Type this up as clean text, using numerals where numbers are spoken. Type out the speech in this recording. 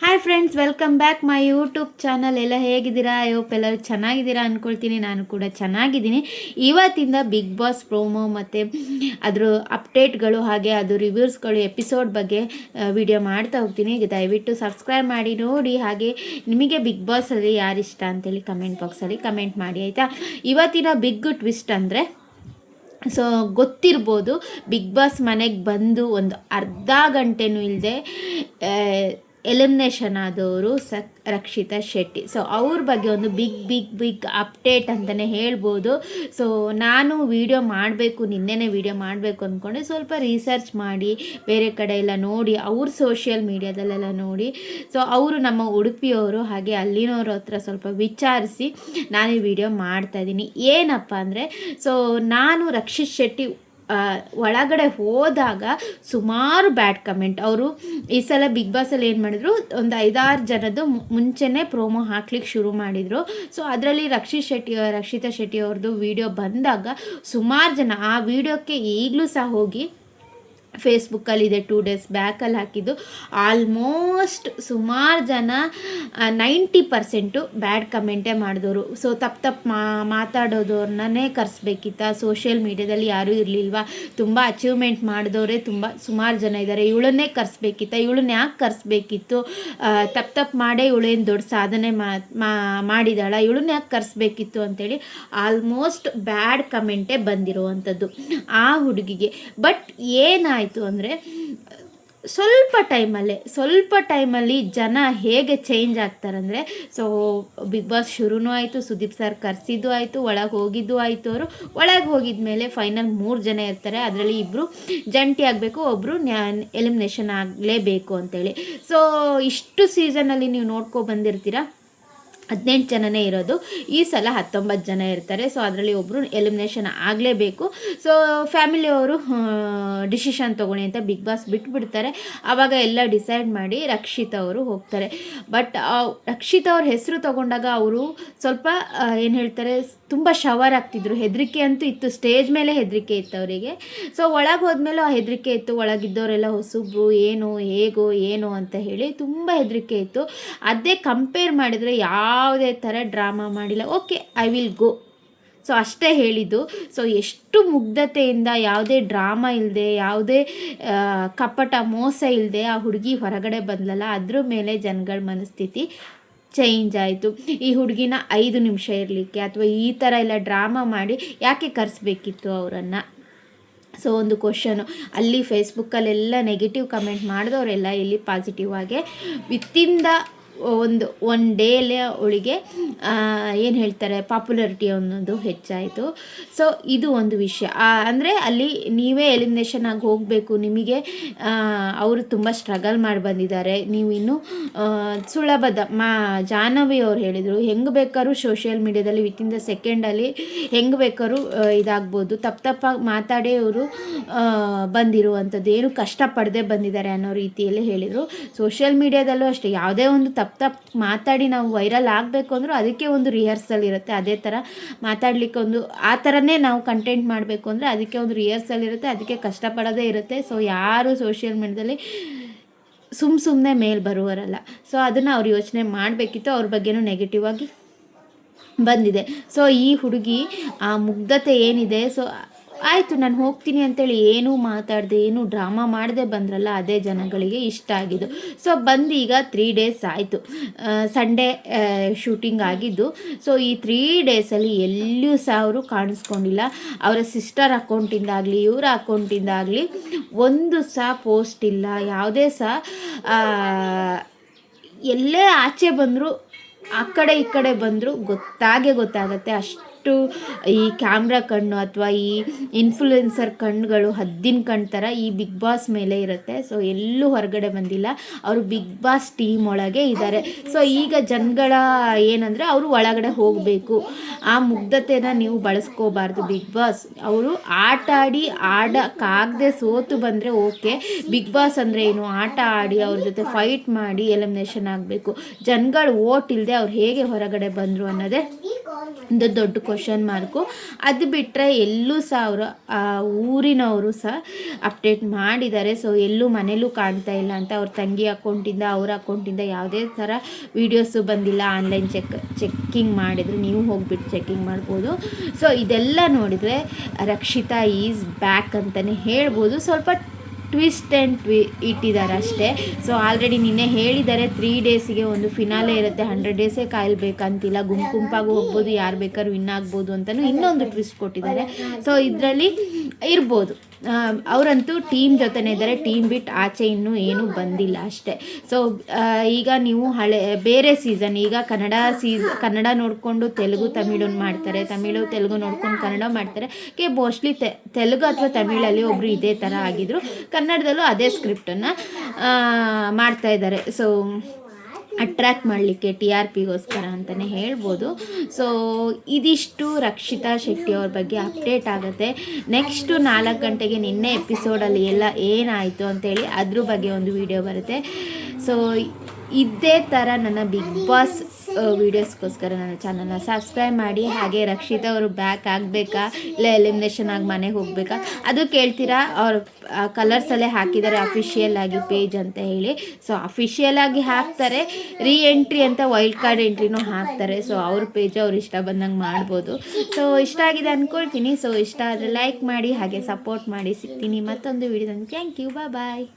Hi friends, welcome back my YouTube channel. ಎಲ್ಲ ಹೇಗಿದ್ದೀರಾ? Hope ಎಲ್ಲರೂ ಚೆನ್ನಾಗಿದ್ದೀರಾ ಅಂದ್ಕೊಳ್ತೀನಿ. ನಾನು ಕೂಡ ಚೆನ್ನಾಗಿದ್ದೀನಿ. ಇವತ್ತಿಂದ ಬಿಗ್ ಬಾಸ್ ಪ್ರೋಮೋ ಮತ್ತು ಅದ್ರ ಅಪ್ಡೇಟ್ಗಳು ಹಾಗೆ ಅದು ರಿವ್ಯೂಸ್ಗಳು ಎಪಿಸೋಡ್ ಬಗ್ಗೆ ವಿಡಿಯೋ ಮಾಡ್ತಾ ಹೋಗ್ತೀನಿ. ದಯವಿಟ್ಟು ಸಬ್ಸ್ಕ್ರೈಬ್ ಮಾಡಿ ನೋಡಿ. ಹಾಗೆ ನಿಮಗೆ ಬಿಗ್ ಬಾಸಲ್ಲಿ ಯಾರಿಷ್ಟ ಅಂತೇಳಿ ಕಮೆಂಟ್ ಬಾಕ್ಸಲ್ಲಿ ಕಮೆಂಟ್ ಮಾಡಿ, ಆಯಿತಾ? ಇವತ್ತಿನ ಬಿಗ್ ಟ್ವಿಸ್ಟ್ ಅಂದರೆ, ಸೊ ಗೊತ್ತಿರ್ಬೋದು, ಬಿಗ್ ಬಾಸ್ ಮನೆಗೆ ಬಂದು ಒಂದು ಅರ್ಧ ಗಂಟೆನೂ ಇಲ್ಲದೆ ಎಲಿಮಿನೇಷನ್ ಆದವರು ರಕ್ಷಿತಾ ಶೆಟ್ಟಿ. ಸೊ ಅವ್ರ ಬಗ್ಗೆ ಒಂದು ಬಿಗ್ ಅಪ್ಡೇಟ್ ಅಂತಲೇ ಹೇಳ್ಬೋದು. ಸೊ ನಾನು ವಿಡಿಯೋ ಮಾಡಬೇಕು, ನಿನ್ನೆನೇ ವಿಡಿಯೋ ಮಾಡಬೇಕು ಅಂದ್ಕೊಂಡೆ. ಸ್ವಲ್ಪ ರಿಸರ್ಚ್ ಮಾಡಿ ಬೇರೆ ಕಡೆ ಎಲ್ಲ ನೋಡಿ, ಅವ್ರ ಸೋಷಿಯಲ್ ಮೀಡ್ಯಾದಲ್ಲೆಲ್ಲ ನೋಡಿ, ಸೊ ಅವರು ನಮ್ಮ ಉಡುಪಿಯವರು, ಹಾಗೆ ಅಲ್ಲಿನವ್ರ ಹತ್ರ ಸ್ವಲ್ಪ ವಿಚಾರಿಸಿ ನಾನು ಈ ವಿಡಿಯೋ ಮಾಡ್ತಾಯಿದ್ದೀನಿ. ಏನಪ್ಪ ಅಂದರೆ, ಸೊ ನಾನು ರಕ್ಷಿತ್ ಶೆಟ್ಟಿ ಒಳಗಡೆ ಹೋದಾಗ ಸುಮಾರು ಬ್ಯಾಡ್ ಕಮೆಂಟ್. ಅವರು ಈ ಸಲ ಬಿಗ್ ಬಾಸಲ್ಲಿ ಏನು ಮಾಡಿದ್ರು, ಒಂದು 5-6 ಜನದ್ದು ಮುಂಚೆನೇ ಪ್ರೋಮೋ ಹಾಕ್ಲಿಕ್ಕೆ ಶುರು ಮಾಡಿದರು. ಸೊ ಅದರಲ್ಲಿ ರಕ್ಷಿತಾ ಶೆಟ್ಟಿ ಅವ್ರದ್ದು ವಿಡಿಯೋ ಬಂದಾಗ ಸುಮಾರು ಜನ ಆ ವಿಡಿಯೋಕ್ಕೆ ಈಗಲೂ ಸಹ ಹೋಗಿ ಫೇಸ್ಬುಕ್ಕಲ್ಲಿದೆ, 2 ಡೇಸ್ ಬ್ಯಾಕಲ್ಲಿ ಹಾಕಿದ್ದು. ಆಲ್ಮೋಸ್ಟ್ ಸುಮಾರು ಜನ 90% ಬ್ಯಾಡ್ ಕಮೆಂಟೇ ಮಾಡಿದವರು. ಸೊ ತಪ್ಪು ಮಾತಾಡೋದವ್ರನ್ನೇ ಕರೆಸ್ಬೇಕಿತ್ತ? ಸೋಷಿಯಲ್ ಮೀಡ್ಯಾದಲ್ಲಿ ಯಾರೂ ಇರಲಿಲ್ವಾ? ತುಂಬ ಅಚೀವ್ಮೆಂಟ್ ಮಾಡಿದವರೇ ಸುಮಾರು ಜನ ಇದ್ದಾರೆ. ಇವಳನ್ನೇ ಕರೆಸ್ಬೇಕಿತ್ತ? ಇವಳನ್ನ ಯಾಕೆ ಕರೆಸ್ಬೇಕಿತ್ತು? ತಪ್ಪು ಮಾಡೇ ಇವಳೇನು ದೊಡ್ಡ ಸಾಧನೆ ಮಾಡಿದಾಳ, ಇವಳನ್ನ ಯಾಕೆ ಕರೆಸ್ಬೇಕಿತ್ತು ಅಂತೇಳಿ ಆಲ್ಮೋಸ್ಟ್ ಬ್ಯಾಡ್ ಕಮೆಂಟೇ ಬಂದಿರುವಂಥದ್ದು ಆ ಹುಡುಗಿಗೆ. ಬಟ್ ಏನಾಯಿತು ಅಂದರೆ, ಸ್ವಲ್ಪ ಟೈಮಲ್ಲಿ ಜನ ಹೇಗೆ ಚೇಂಜ್ ಆಗ್ತಾರಂದರೆ, ಸೊ ಬಿಗ್ ಬಾಸ್ ಶುರುನೂ ಆಯಿತು, ಸುದೀಪ್ ಸರ್ ಕರೆಸಿದ್ದು ಆಯಿತು, ಒಳಗೆ ಹೋಗಿದ್ದು ಆಯಿತು. ಅವರು ಒಳಗೆ ಹೋಗಿದ ಮೇಲೆ ಫೈನಲ್ 3 ಜನ ಇರ್ತಾರೆ. ಅದರಲ್ಲಿ 2 ಜಂಟಿ ಆಗಬೇಕು, ಒಬ್ಬರು ಎಲಿಮಿನೇಷನ್ ಆಗಲೇಬೇಕು ಅಂತೇಳಿ. ಸೊ ಇಷ್ಟು ಸೀಸನಲ್ಲಿ ನೀವು ಬಂದಿರ್ತೀರಾ, 18 ಜನನೇ ಇರೋದು. ಈ ಸಲ 19 ಜನ ಇರ್ತಾರೆ. ಸೊ ಅದರಲ್ಲಿ ಒಬ್ಬರು ಎಲಿಮಿನೇಷನ್ ಆಗಲೇಬೇಕು. ಸೊ ಫ್ಯಾಮಿಲಿಯವರು ಡಿಸಿಷನ್ ತೊಗೊಳ್ಳಿ ಅಂತ ಬಿಗ್ ಬಾಸ್ ಬಿಟ್ಬಿಡ್ತಾರೆ. ಆವಾಗ ಎಲ್ಲ ಡಿಸೈಡ್ ಮಾಡಿ ರಕ್ಷಿತಾ ಅವರು ಹೋಗ್ತಾರೆ. ಬಟ್ ರಕ್ಷಿತಾ ಅವ್ರ ಹೆಸರು ತೊಗೊಂಡಾಗ ಅವರು ಸ್ವಲ್ಪ ಏನು ಹೇಳ್ತಾರೆ, ತುಂಬ ಶವರ್ ಆಗ್ತಿದ್ರು. ಹೆದರಿಕೆ ಅಂತೂ ಇತ್ತು, ಸ್ಟೇಜ್ ಮೇಲೆ ಹೆದರಿಕೆ ಇತ್ತು ಅವರಿಗೆ. ಸೊ ಒಳಗೆ ಹೋದ್ಮೇಲೆ ಆ ಹೆದರಿಕೆ ಇತ್ತು. ಒಳಗಿದ್ದವರೆಲ್ಲ ಹೊಸಬ್ರು, ಏನು ಅಂತ ಹೇಳಿ ತುಂಬ ಹೆದರಿಕೆ ಇತ್ತು. ಅದೇ ಕಂಪೇರ್ ಮಾಡಿದರೆ ಯಾವುದೇ ಥರ ಡ್ರಾಮಾ ಮಾಡಿಲ್ಲ. Okay, I will go, so ಅಷ್ಟೇ ಹೇಳಿದ್ದು. ಸೊ ಎಷ್ಟು ಮುಗ್ಧತೆಯಿಂದ, ಯಾವುದೇ ಡ್ರಾಮಾ ಇಲ್ಲದೆ, ಯಾವುದೇ ಕಪಟ ಮೋಸ ಇಲ್ಲದೆ ಆ ಹುಡುಗಿ ಹೊರಗಡೆ ಬಂದಲಲ್ಲ, ಅದ್ರ ಮೇಲೆ ಜನಗಳ ಮನಸ್ಥಿತಿ ಚೇಂಜ್ ಆಯಿತು. ಈ ಹುಡುಗಿನ 5 ನಿಮಿಷ ಇರಲಿಕ್ಕೆ ಅಥವಾ ಈ ಥರ ಎಲ್ಲ ಡ್ರಾಮಾ ಮಾಡಿ ಯಾಕೆ ಕರೆಸ್ಬೇಕಿತ್ತು ಅವರನ್ನು? ಸೊ ಒಂದು ಕ್ವಶನು. ಅಲ್ಲಿ ಫೇಸ್ಬುಕ್ಕಲ್ಲೆಲ್ಲ ನೆಗೆಟಿವ್ ಕಮೆಂಟ್ ಮಾಡಿದವರೆಲ್ಲ ಇಲ್ಲಿ ಪಾಸಿಟಿವ್ ಆಗಿ ವಿತಿನ್ ದ ಒನ್ ಡೇಲೆ ಅವಳಿಗೆ ಏನು ಹೇಳ್ತಾರೆ, ಪಾಪ್ಯುಲಾರಿಟಿ ಅನ್ನೋದು ಹೆಚ್ಚಾಯಿತು. ಸೊ ಇದು ಒಂದು ವಿಷಯ. ಅಂದರೆ ಅಲ್ಲಿ ನೀವೇ ಎಲಿಮಿನೇಷನ್ ಆಗಿ ಹೋಗಬೇಕು, ನಿಮಗೆ ಅವರು ತುಂಬ ಸ್ಟ್ರಗಲ್ ಮಾಡಿ ಬಂದಿದ್ದಾರೆ, ನೀವು ಇನ್ನೂ ಸುಲಭದ ಜಾಹ್ನವಿ ಅವ್ರು ಹೇಳಿದರು, ಹೆಂಗೆ ಬೇಕಾದ್ರೂ ಸೋಷಿಯಲ್ ಮೀಡ್ಯಾದಲ್ಲಿ ವಿತಿನ್ ದ ಸೆಕೆಂಡಲ್ಲಿ ಹೆಂಗೆ ಬೇಕಾದ್ರೂ ಇದಾಗ್ಬೋದು. ತಪ್ಪಾಗಿ ಮಾತಾಡೇ ಅವರು ಬಂದಿರುವಂಥದ್ದು, ಏನು ಕಷ್ಟಪಡದೆ ಬಂದಿದ್ದಾರೆ ಅನ್ನೋ ರೀತಿಯಲ್ಲಿ ಹೇಳಿದರು. ಸೋಷಿಯಲ್ ಮೀಡ್ಯಾದಲ್ಲೂ ಅಷ್ಟೇ, ಯಾವುದೇ ಒಂದು ತಪ್ಪು ಮಾತಾಡಿ ನಾವು ವೈರಲ್ ಆಗಬೇಕು ಅಂದರೂ ಅದಕ್ಕೆ ಒಂದು ರಿಹರ್ಸಲ್ ಇರುತ್ತೆ. ಅದೇ ಥರ ಮಾತಾಡಲಿಕ್ಕೆ ಆ ಥರನೇ ನಾವು ಕಂಟೆಂಟ್ ಮಾಡಬೇಕು ಅಂದರೆ ಅದಕ್ಕೆ ಒಂದು ರಿಹರ್ಸಲ್ ಇರುತ್ತೆ, ಅದಕ್ಕೆ ಕಷ್ಟಪಡೋದೇ ಇರುತ್ತೆ. ಸೊ ಯಾರು ಸೋಷಿಯಲ್ ಮೀಡ್ಯಾದಲ್ಲಿ ಸುಮ್ಮನೆ ಮೇಲೆ ಬರುವರಲ್ಲ. ಸೊ ಅದನ್ನು ಅವ್ರು ಯೋಚನೆ ಮಾಡಬೇಕಿತ್ತು. ಅವ್ರ ಬಗ್ಗೆನೂ ನೆಗೆಟಿವ್ ಆಗಿ ಬಂದಿದೆ. ಸೊ ಈ ಹುಡುಗಿ ಆ ಮುಗ್ಧತೆ ಏನಿದೆ, ಸೊ ಆಯಿತು ನಾನು ಹೋಗ್ತೀನಿ ಅಂತೇಳಿ ಏನೂ ಮಾತಾಡದೆ, ಏನೂ ಡ್ರಾಮಾ ಮಾಡದೆ ಬಂದ್ರಲ್ಲ, ಅದೇ ಜನಗಳಿಗೆ ಇಷ್ಟ ಆಗಿದ್ದು. ಸೊ ಬಂದು ಈಗ 3 ಡೇಸ್ ಆಯಿತು, ಸಂಡೇ ಶೂಟಿಂಗ್ ಆಗಿದ್ದು. ಸೊ ಈ 3 ಡೇಸಲ್ಲಿ ಎಲ್ಲಿಯೂ ಸಹ ಅವರು ಕಾಣಿಸ್ಕೊಂಡಿಲ್ಲ. ಅವರ ಸಿಸ್ಟರ್ ಅಕೌಂಟಿಂದಾಗಲಿ, ಇವರ ಅಕೌಂಟಿಂದಾಗಲಿ ಒಂದು ಸಹ ಪೋಸ್ಟ್ ಇಲ್ಲ. ಯಾವುದೇ ಸಹ ಎಲ್ಲೇ ಆಚೆ ಬಂದರೂ, ಆ ಕಡೆ ಈ ಕಡೆ ಬಂದರೂ ಗೊತ್ತಾಗತ್ತೆ. ಅಷ್ಟು ಈ ಕ್ಯಾಮ್ರಾ ಕಣ್ಣು ಅಥವಾ ಈ ಇನ್ಫ್ಲುಯೆನ್ಸರ್ ಕಣ್ಣುಗಳು ಹದ್ದಿನ ಕಣ್ಣು ಥರ ಈ ಬಿಗ್ ಬಾಸ್ ಮೇಲೆ ಇರುತ್ತೆ. ಸೊ ಎಲ್ಲೂ ಹೊರಗಡೆ ಬಂದಿಲ್ಲ, ಅವರು ಬಿಗ್ ಬಾಸ್ ಟೀಮ್ ಒಳಗೆ ಇದ್ದಾರೆ. ಸೊ ಈಗ ಜನಗಳ ಏನಂದರೆ, ಅವರು ಒಳಗಡೆ ಹೋಗಬೇಕು, ಆ ಮುಗ್ಧತೆನ ನೀವು ಬಳಸ್ಕೋಬಾರ್ದು. ಬಿಗ್ ಬಾಸ್ ಅವರು ಆಡಕ್ಕಾಗದೆ ಸೋತು ಬಂದರೆ ಓಕೆ. ಬಿಗ್ ಬಾಸ್ ಅಂದರೆ ಏನು? ಆಟ ಆಡಿ ಅವ್ರ ಜೊತೆ ಫೈಟ್ ಮಾಡಿ ಎಲಿಮಿನೇಷನ್ ಆಗಬೇಕು. ಜನಗಳು ಓಟ್ ಇಲ್ಲದೆ ಅವ್ರು ಹೇಗೆ ಹೊರಗಡೆ ಬಂದರು ಅನ್ನೋದೇ ಒಂದು ದೊಡ್ಡ ಕ್ವಶನ್. Question mark. ಅದು ಬಿಟ್ಟರೆ ಎಲ್ಲೂ ಸಹ ಅವರು ಆ ಊರಿನವರು ಸಹ ಅಪ್ಡೇಟ್ ಮಾಡಿದ್ದಾರೆ. ಸೊ ಎಲ್ಲೂ ಮನೇಲೂ ಕಾಣ್ತಾ ಇಲ್ಲ ಅಂತ. ಅವ್ರ ತಂಗಿ ಅಕೌಂಟಿಂದ ಅವ್ರ ಅಕೌಂಟಿಂದ ಯಾವುದೇ ಥರ ವೀಡಿಯೋಸು ಬಂದಿಲ್ಲ. ಆನ್ಲೈನ್ ಚೆಕ್ಕಿಂಗ್ ಮಾಡಿದರೆ ನೀವು ಹೋಗ್ಬಿಟ್ಟು ಚೆಕ್ಕಿಂಗ್ ಮಾಡ್ಬೋದು. ಸೊ ಇದೆಲ್ಲ ನೋಡಿದರೆ ರಕ್ಷಿತಾ ಈಸ್ ಬ್ಯಾಕ್ ಅಂತಲೇ ಹೇಳ್ಬೋದು. ಸ್ವಲ್ಪ ಟ್ವಿಸ್ಟ್ ಆ್ಯಂಡ್ ಇಟ್ಟಿದ್ದಾರೆ ಅಷ್ಟೇ. ಸೊ ಆಲ್ರೆಡಿ ನಿನ್ನೆ ಹೇಳಿದ್ದಾರೆ 3 ಡೇಸಿಗೆ ಒಂದು ಫಿನಾಲೆ ಇರುತ್ತೆ, 100 ಡೇಸೇ ಕಾಯಬೇಕಂತಿಲ್ಲ, ಗುಂಪಾಗೂ ಹೋಗ್ಬೋದು, ಯಾರು ಬೇಕಾದ್ರೂ ವಿನ್ ಆಗ್ಬೋದು ಅಂತಲೂ ಇನ್ನೊಂದು ಟ್ವಿಸ್ಟ್ ಕೊಟ್ಟಿದ್ದಾರೆ. ಸೊ ಇದರಲ್ಲಿ ಇರ್ಬೋದು. ಅವರಂತೂ ಟೀಮ್ ಜೊತೆನೇ ಇದ್ದಾರೆ, ಟೀಮ್ ಬಿಟ್ಟು ಆಚೆ ಇನ್ನೂ ಏನೂ ಬಂದಿಲ್ಲ ಅಷ್ಟೇ. ಸೊ ಈಗ ನೀವು ಬೇರೆ ಸೀಸನ್, ಈಗ ಕನ್ನಡ ನೋಡಿಕೊಂಡು ತೆಲುಗು ತಮಿಳನ್ನು ಮಾಡ್ತಾರೆ, ತಮಿಳು ತೆಲುಗು ನೋಡ್ಕೊಂಡು ಕನ್ನಡ ಮಾಡ್ತಾರೆ. ಮೋಸ್ಟ್ಲಿ ತೆಲುಗು ಅಥವಾ ತಮಿಳಲ್ಲಿ ಒಬ್ಬರು ಇದೇ ಥರ ಆಗಿದ್ರು, ಕನ್ನಡದಲ್ಲೂ ಅದೇ ಸ್ಕ್ರಿಪ್ಟನ್ನು ಮಾಡ್ತಾ ಇದ್ದಾರೆ. ಸೊ ಅಟ್ರ್ಯಾಕ್ಟ್ ಮಾಡಲಿಕ್ಕೆ TRPಗೋಸ್ಕರ ಅಂತಲೇ ಹೇಳ್ಬೋದು. ಸೊ ಇದಿಷ್ಟು ರಕ್ಷಿತಾ ಶೆಟ್ಟಿ ಅವ್ರ ಬಗ್ಗೆ ಅಪ್ಡೇಟ್ ಆಗುತ್ತೆ. ನೆಕ್ಸ್ಟು 4 ಗಂಟೆಗೆ ನಿನ್ನೆ ಎಪಿಸೋಡಲ್ಲಿ ಎಲ್ಲ ಏನಾಯಿತು ಅಂತೇಳಿ ಅದ್ರ ಬಗ್ಗೆ ಒಂದು ವಿಡಿಯೋ ಬರುತ್ತೆ. ಸೊ ಇದೇ ಥರ ನನ್ನ ಬಿಗ್ ಬಾಸ್ ವೀಡಿಯೋಸ್ಗೋಸ್ಕರ ನನ್ನ ಚಾನಲ್ನ ಸಬ್ಸ್ಕ್ರೈಬ್ ಮಾಡಿ. ಹಾಗೆ ರಕ್ಷಿತಾ ಅವರು ಬ್ಯಾಕ್ ಆಗಬೇಕಾ ಇಲ್ಲ ಎಲಿಮಿನೇಷನ್ ಆಗಿ ಮನೆಗೆ ಹೋಗಬೇಕಾ ಅದು ಕೇಳ್ತೀರಾ. ಅವ್ರು ಕಲರ್ಸಲ್ಲೇ ಹಾಕಿದ್ದಾರೆ ಅಫಿಷಿಯಲ್ ಆಗಿ ಪೇಜ್ ಅಂತ ಹೇಳಿ. ಸೊ ಅಫಿಷಿಯಲ್ ಆಗಿ ಹಾಕ್ತಾರೆ, ಎಂಟ್ರಿ ಅಂತ ವೈಲ್ಡ್ ಕಾರ್ಡ್ ಎಂಟ್ರಿನೂ ಹಾಕ್ತಾರೆ. ಸೊ ಅವ್ರ ಪೇಜ್ ಅವ್ರು ಇಷ್ಟ ಬಂದಂಗೆ ಮಾಡ್ಬೋದು. ಸೊ ಇಷ್ಟ ಆಗಿದೆ ಅಂದ್ಕೊಳ್ತೀನಿ. ಸೊ ಇಷ್ಟ ಆದರೆ ಲೈಕ್ ಮಾಡಿ, ಹಾಗೆ ಸಪೋರ್ಟ್ ಮಾಡಿ. ಸಿಗ್ತೀನಿ ಮತ್ತೊಂದು ವಿಡಿಯೋದಲ್ಲಿ. Thank you, bye.